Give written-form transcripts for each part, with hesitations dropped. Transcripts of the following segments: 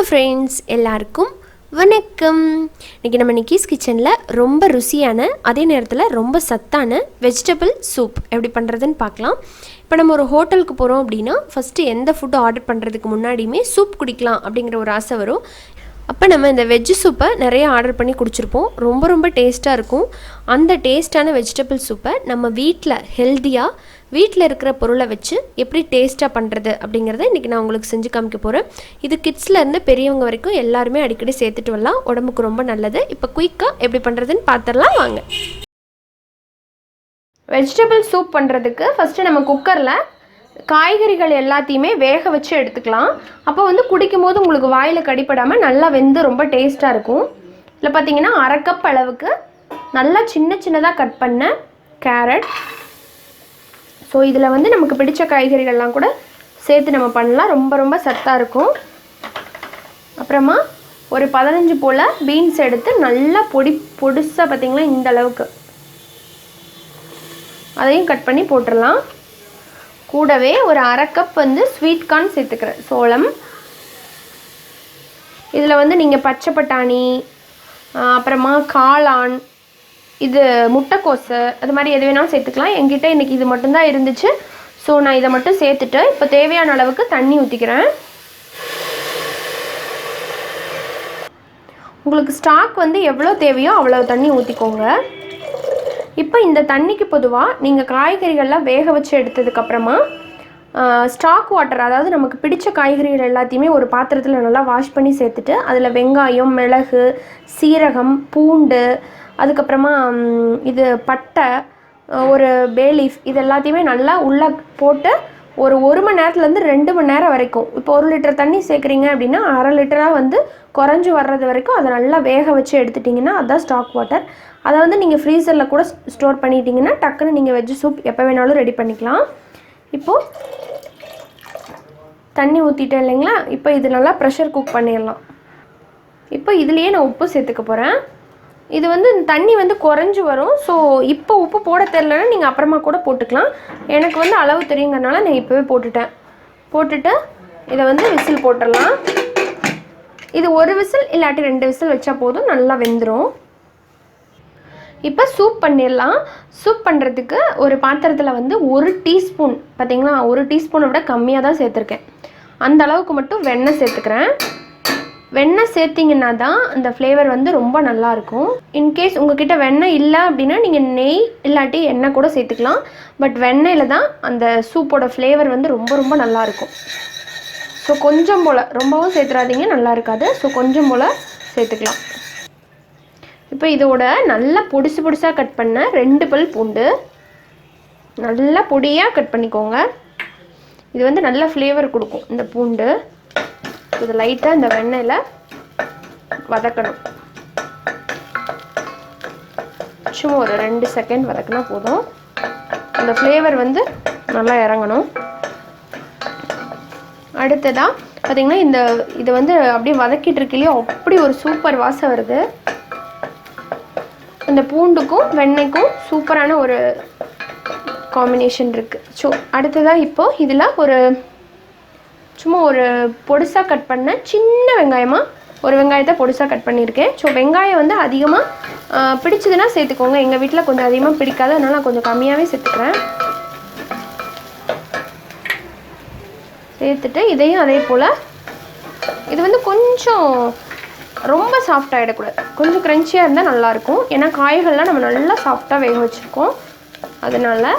Friends எல்லாருக்கும் வணக்கம். இன்றைக்கி நம்ம நிக்கிஸ் கிச்சனில் ரொம்ப ருசியான அதே நேரத்தில் ரொம்ப சத்தான வெஜிடபிள் சூப் எப்படி பண்ணுறதுன்னு பார்க்கலாம். இப்போ நம்ம ஒரு ஹோட்டலுக்கு போகிறோம் அப்படின்னா ஃபஸ்ட்டு எந்த ஃபுட்டு ஆர்டர் பண்ணுறதுக்கு முன்னாடியுமே சூப் குடிக்கலாம் அப்படிங்கிற ஒரு ஆசை வரும். அப்போ நம்ம இந்த வெஜ்ஜு சூப்பை நிறைய ஆர்டர் பண்ணி குடிச்சிருப்போம். ரொம்ப டேஸ்ட்டாக இருக்கும். அந்த டேஸ்ட்டான வெஜிடபிள் சூப்பை நம்ம வீட்டில் ஹெல்த்தியாக வீட்டில் இருக்கிற பொருளை வச்சு எப்படி டேஸ்ட்டாக பண்ணுறது அப்படிங்கிறத இன்றைக்கி நான் உங்களுக்கு செஞ்சு காமிக்க போகிறேன். இது கிட்ஸ்லேருந்து பெரியவங்க வரைக்கும் எல்லாருமே அடிக்கடி சேர்த்துட்டு வரலாம். உடம்புக்கு ரொம்ப நல்லது. இப்போ குயிக்காக எப்படி பண்ணுறதுன்னு பார்த்துடலாம் வாங்க. வெஜிடபிள் சூப் பண்ணுறதுக்கு ஃபஸ்ட்டு நம்ம குக்கரில் காய்கறிகள் எல்லாத்தையுமே வேக வச்சு எடுத்துக்கலாம். அப்போ குடிக்கும் போது உங்களுக்கு வாயில் கடிப்படாமல் நல்லா வெந்து ரொம்ப டேஸ்ட்டாக இருக்கும். இதில் பார்த்தீங்கன்னா 1/2 கப் அளவுக்கு நல்லா சின்னதாக கட் பண்ண கேரட். ஸோ இதில் நமக்கு பிடிச்ச காய்கறிகள்லாம் கூட சேர்த்து நம்ம பண்ணலாம். ரொம்ப சத்தாக இருக்கும். அப்புறமா ஒரு 15 போல் பீன்ஸ் எடுத்து நல்லா பொடிசாக பார்த்திங்களா இந்த அளவுக்கு அதையும் கட் பண்ணி போட்டுடலாம். கூடவே ஒரு 1/2 கப் ஸ்வீட் கார்ன் சேர்த்துக்கிறேன், சோளம். இதில் நீங்கள் பச்சை பட்டாணி, அப்புறமா காளான், இது முட்டைக்கோசு, அது மாதிரி எது வேணாலும் சேர்த்துக்கலாம். என்கிட்ட இன்றைக்கி இது மட்டும்தான் இருந்துச்சு. ஸோ நான் இதை மட்டும் சேர்த்துட்டு இப்போ தேவையான அளவுக்கு தண்ணி ஊற்றிக்கிறேன். உங்களுக்கு ஸ்டாக் எவ்வளோ தேவையோ அவ்வளோ தண்ணி ஊற்றிக்கோங்க. இப்போ இந்த தண்ணிக்கு பொதுவாக நீங்கள் காய்கறிகள்லாம் வேக வச்சு எடுத்ததுக்கப்புறமா ஸ்டாக் வாட்டர், அதாவது நமக்கு பிடிச்ச காய்கறிகள் எல்லாத்தையுமே ஒரு பாத்திரத்தில் நல்லா வாஷ் பண்ணி சேர்த்துட்டு அதில் வெங்காயம், மிளகு, சீரகம், பூண்டு, அதுக்கப்புறமா இது பட்டை, ஒரு பே லீஃப், இது எல்லாத்தையுமே நல்லா உள்ளே போட்டு ஒரு மணி நேரத்துலேருந்து 2 மணி நேரம் வரைக்கும், இப்போ 1 லிட்டர் தண்ணி சேர்க்குறீங்க அப்படின்னா 1/2 லிட்டராக குறைஞ்சி வர்றது வரைக்கும் அதை நல்லா வேக வச்சு எடுத்துட்டிங்கன்னா அதுதான் ஸ்டாக் வாட்டர். அதை நீங்கள் ஃப்ரீசரில் கூட ஸ்டோர் பண்ணிட்டீங்கன்னா டக்குன்னு நீங்கள் வெஜ்ஜு சூப் எப்போ வேணாலும் ரெடி பண்ணிக்கலாம். இப்போது தண்ணி ஊற்றிட்டேன் இல்லைங்களா? இப்போ இது நல்லா ப்ரெஷர் குக் பண்ணிடலாம். இப்போ இதுலேயே நான் உப்பு சேர்த்துக்க போகிறேன். இது தண்ணி குறைஞ்சி வரும். ஸோ இப்போ உப்பு போட தெரிலன்னா நீங்கள் அப்புறமா கூட போட்டுக்கலாம். எனக்கு அளவு தெரியுங்கிறனால நான் இப்போவே போட்டுட்டு இதை விசில் போட்டுடலாம். இது 1 விசில் இல்லாட்டி 2 விசில் வச்சா போதும், நல்லா வெந்துடும். இப்போ சூப் பண்ணிடலாம். சூப் பண்ணுறதுக்கு ஒரு பாத்திரத்தில் 1 டீஸ்பூன், பார்த்திங்களா, 1 டீஸ்பூனை விட கம்மியாக தான் சேர்த்துருக்கேன். அந்த அளவுக்கு மட்டும் வெண்ணெய் சேர்த்துக்கிறேன். வெண்ணெய் சேர்த்திங்கன்னா தான் அந்த ஃப்ளேவர் ரொம்ப நல்லாயிருக்கும். இன்கேஸ் உங்கள்கிட்ட வெண்ணெய் இல்லை அப்படின்னா நீங்கள் நெய் இல்லாட்டி எண்ணெய் கூட சேர்த்துக்கலாம். பட் வெண்ணெயில் தான் அந்த சூப்போட ஃப்ளேவர் ரொம்ப நல்லாயிருக்கும். ஸோ கொஞ்சம் போல், ரொம்பவும் சேர்த்துறாதீங்க, நல்லா இருக்காது. ஸோ கொஞ்சம் போல் சேர்த்துக்கலாம். இப்போ இதோட நல்லா பொடிசாக கட் பண்ண 2 பல் பூண்டு நல்லா பொடியாக கட் பண்ணிக்கோங்க. இது நல்ல ஃப்ளேவர் கொடுக்கும் இந்த பூண்டு. இது லைட்டாக இந்த வெண்ணெயில் வதக்கணும். சும்மா ஒரு 2 செகண்ட் வதக்கினா போதும். அந்த ஃப்ளேவர் நல்லா இறங்கணும். அடுத்ததாக பார்த்திங்கன்னா இதை அப்படியே வதக்கிட்டு இருக்கலையோ அப்படி ஒரு சூப்பர் வாசம் வருது. இந்த பூண்டுக்கும் வெண்ணெய்க்கும் சூப்பரான ஒரு காம்பினேஷன் இருக்குது. ஸோ அடுத்ததாக இப்போது இதில் சும்மா ஒரு பொடிசாக கட் பண்ண சின்ன வெங்காயமாக ஒரு வெங்காயத்தை பொடிசாக கட் பண்ணியிருக்கேன். ஸோ வெங்காயம் அதிகமாக பிடிச்சதுன்னா சேர்த்துக்கோங்க. எங்கள் வீட்டில் கொஞ்சம் அதிகமாக பிடிக்காது, அதனால் நான் கொஞ்சம் கம்மியாகவே சேர்த்துக்கிறேன். சேர்த்துட்டு இதையும் அதே போல் இது கொஞ்சம் ரொம்ப சாஃப்டாக ஆகிடக்கூடாது, கொஞ்சம் க்ரன்ச்சியாக இருந்தால் நல்லாயிருக்கும். ஏன்னா காய்கள்லாம் நம்ம நல்லா சாஃப்டாக வேக வச்சுருக்கோம், அதனால்.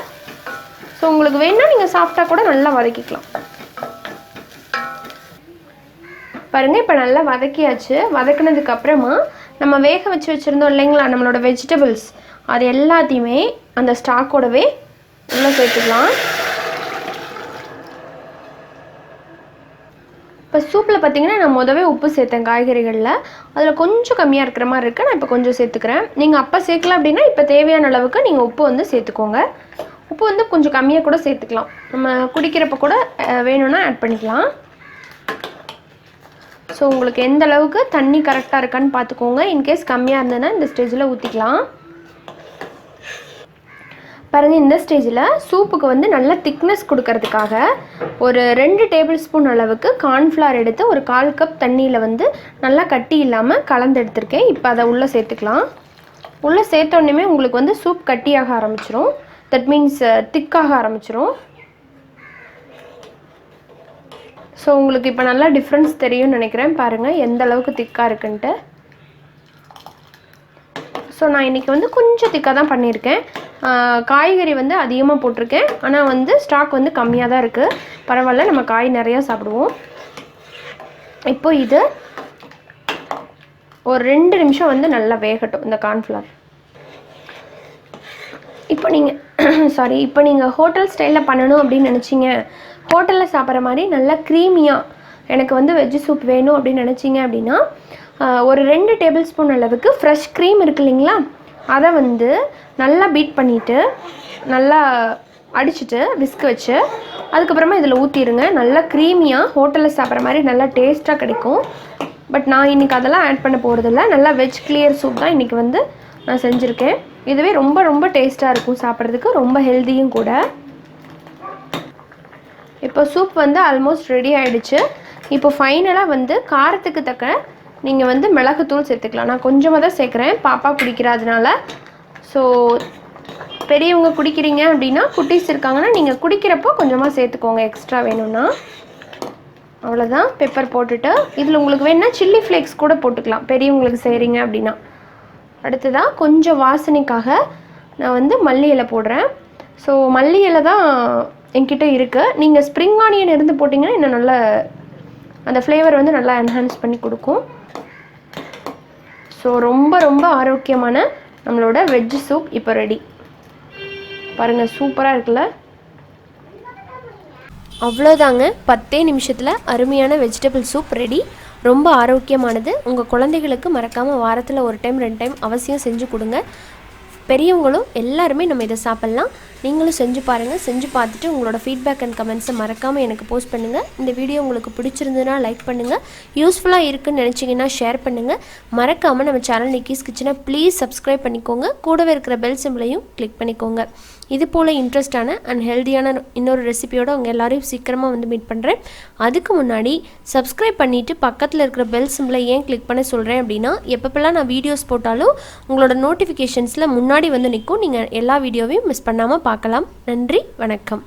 ஸோ உங்களுக்கு வேணுன்னா நீங்கள் சாஃப்டாக கூட நல்லா வதக்கிக்கலாம். பாருங்கள், இப்போ நல்லா வதக்கியாச்சு. வதக்கினதுக்கப்புறமா நம்ம வேக வச்சுருந்தோம் இல்லைங்களா நம்மளோட வெஜிடபிள்ஸ், அது எல்லாத்தையுமே அந்த ஸ்டாக்கோடவே உள்ளே சேர்த்துக்கலாம். இப்போ சூப்பில் பார்த்திங்கன்னா நான் முதவே உப்பு சேர்த்தேன் காய்கறிகளில், அதில் கொஞ்சம் கம்மியாக இருக்கிற மாதிரி இருக்குது. நான் இப்போ கொஞ்சம் சேர்த்துக்கிறேன். நீங்கள் அப்போ சேர்க்கலாம் அப்படின்னா இப்போ தேவையான அளவுக்கு நீங்கள் உப்பு சேர்த்துக்கோங்க. உப்பு கொஞ்சம் கம்மியாக கூட சேர்த்துக்கலாம். நம்ம குடிக்கிறப்ப கூட வேணும்னா ஆட் பண்ணிக்கலாம். ஸோ உங்களுக்கு எந்த அளவுக்கு தண்ணி கரெக்டாக இருக்கான்னு பார்த்துக்கோங்க. இன்கேஸ் கம்மியாக இருந்ததுன்னா இந்த ஸ்டேஜில் ஊற்றிக்கலாம். பாருங்கள், இந்த ஸ்டேஜில் சூப்புக்கு வந்து நல்லா திக்னஸ் கொடுக்கறதுக்காக ஒரு 2 டேபிள் ஸ்பூன் அளவுக்கு கார்ன்ஃப்ளவர் எடுத்து ஒரு 1/4 கப் தண்ணியில் வந்து நல்லா கட்டி இல்லாமல் கலந்து எடுத்திருக்கேன். இப்போ அதை உள்ளே சேர்த்துக்கலாம். உள்ளே சேர்த்தோடனே உங்களுக்கு வந்து சூப் கட்டியாக ஆரம்பிச்சிரும். தட் மீன்ஸ் திக்காக ஆரம்பிச்சிரும். ஸோ உங்களுக்கு இப்போ நல்லா டிஃப்ரென்ஸ் தெரியும்னு நினைக்கிறேன். பாருங்கள் எந்த அளவுக்கு திக்காக இருக்குன்ட்டு. ஸோ நான் இன்றைக்கி வந்து கொஞ்சம் திக்காக தான் பண்ணியிருக்கேன். காய்கறி வந்து அதிகமாக போட்டிருக்கேன். ஆனால் வந்து ஸ்டாக் வந்து கம்மியாக தான் இருக்குது. பரவாயில்ல, நம்ம காய் நிறையா சாப்பிடுவோம். இப்போ இது ஒரு 2 நிமிஷம் வந்து நல்லா வேகட்டும் இந்த கார்ன்ஃப்ளவர். இப்போ நீங்கள் ஹோட்டல் ஸ்டைலில் பண்ணணும் அப்படின்னு நினச்சிங்க, ஹோட்டலில் சாப்பிட்ற மாதிரி நல்லா க்ரீமியாக எனக்கு வந்து வெஜ்ஜு சூப் வேணும் அப்படின்னு நினச்சிங்க அப்படின்னா ஒரு 2 டேபிள் ஸ்பூன் அளவுக்கு ஃப்ரெஷ் க்ரீம் இருக்குது இல்லைங்களா, அதை வந்து நல்லா பீட் பண்ணிவிட்டு நல்லா அடிச்சுட்டு விஸ்க் வச்சு அதுக்கப்புறமா இதில் ஊற்றிடுங்க. நல்லா க்ரீமியாக ஹோட்டலில் சாப்பிட்ற மாதிரி நல்லா டேஸ்ட்டாக கிடைக்கும். பட் நான் இன்றைக்கி அதெல்லாம் ஆட் பண்ண போகிறதில்ல. நல்லா வெஜ் கிளியர் சூப் தான் இன்றைக்கி வந்து நான் செஞ்சுருக்கேன். இதுவே ரொம்ப ரொம்ப டேஸ்ட்டாக இருக்கும் சாப்பிட்றதுக்கு, ரொம்ப ஹெல்த்தியும் கூட. இப்போ சூப் வந்து ஆல்மோஸ்ட் ரெடி ஆகிடுச்சு. இப்போ ஃபைனலாக வந்து காரத்துக்கு தக்க நீங்கள் வந்து மிளகுத்தூள் சேர்த்துக்கலாம். நான் கொஞ்சமாக தான் சேர்க்குறேன், பாப்பா குடிக்கிறதுனால. ஸோ பெரியவங்க குடிக்கிறீங்க அப்படின்னா, குட்டீஸ் இருக்காங்கன்னா நீங்கள் குடிக்கிறப்போ கொஞ்சமாக சேர்த்துக்கோங்க எக்ஸ்ட்ரா வேணும்னா. அவ்வளோதான். பெப்பர் போட்டுட்டு இதில் உங்களுக்கு வேணுன்னா சில்லி ஃப்ளேக்ஸ் கூட போட்டுக்கலாம் பெரியவங்களுக்கு செய்கிறீங்க அப்படின்னா. அடுத்ததாக கொஞ்சம் வாசனைக்காக நான் வந்து மல்லி இலை போடுறேன். ஸோ மல்லி இலை தான் என்கிட்ட இருக்குது. நீங்கள் ஸ்ப்ரிங் ஆனியன் இருந்து போட்டிங்கன்னா இன்னும் நல்ல அந்த ஃப்ளேவர் வந்து நல்லா என்ஹான்ஸ் பண்ணி கொடுக்கும். ஸோ ரொம்ப ரொம்ப ஆரோக்கியமான நம்மளோட வெஜ்ஜு சூப் இப்போ ரெடி. பாருங்கள், சூப்பராக இருக்குல்ல. அவ்வளோதாங்க, 10 நிமிஷத்தில் அருமையான வெஜிடபிள் சூப் ரெடி. ரொம்ப ஆரோக்கியமானது. உங்கள் குழந்தைகளுக்கு மறக்காமல் வாரத்தில் 1 டைம் 2 டைம் அவசியம் செஞ்சு கொடுங்க. பெரியவங்களும் எல்லாருமே நம்ம இதை சாப்பிட்லாம். நீங்களும் செஞ்சு பாருங்கள். செஞ்சு பார்த்துட்டு உங்களோட ஃபீட்பேக் அண்ட் கமெண்ட்ஸை மறக்காமல் எனக்கு போஸ்ட் பண்ணுங்கள். இந்த வீடியோ உங்களுக்கு பிடிச்சிருந்ததுன்னா லைக் பண்ணுங்கள். யூஸ்ஃபுல்லாக இருக்குன்னு நினச்சிங்கன்னா ஷேர் பண்ணுங்கள். மறக்காமல் நம்ம சேனல் நிக்கிஸ் கிச்சனை ப்ளீஸ் சப்ஸ்கிரைப் பண்ணிக்கோங்க. கூடவே இருக்கிற பெல் சிம்பிளையும் கிளிக் பண்ணிக்கோங்க. இது போல் இன்ட்ரெஸ்டான அண்ட் ஹெல்த்தியான இன்னொரு ரெசிபியோடு அவங்க எல்லோரையும் சீக்கிரமாக வந்து மீட் பண்ணுறேன். அதுக்கு முன்னாடி சப்ஸ்கிரைப் பண்ணிவிட்டு பக்கத்தில் இருக்கிற பெல் சிம்பிளை ஏன் கிளிக் பண்ண சொல்கிறேன் அப்படின்னா, எப்பப்பெல்லாம் நான் வீடியோஸ் போட்டாலும் உங்களோட நோட்டிஃபிகேஷன்ஸில் முன்னாடி வந்து நிற்கும். நீங்கள் எல்லா வீடியோவையும் மிஸ் பண்ணாமல் பார்க்கலாம். நன்றி, வணக்கம்.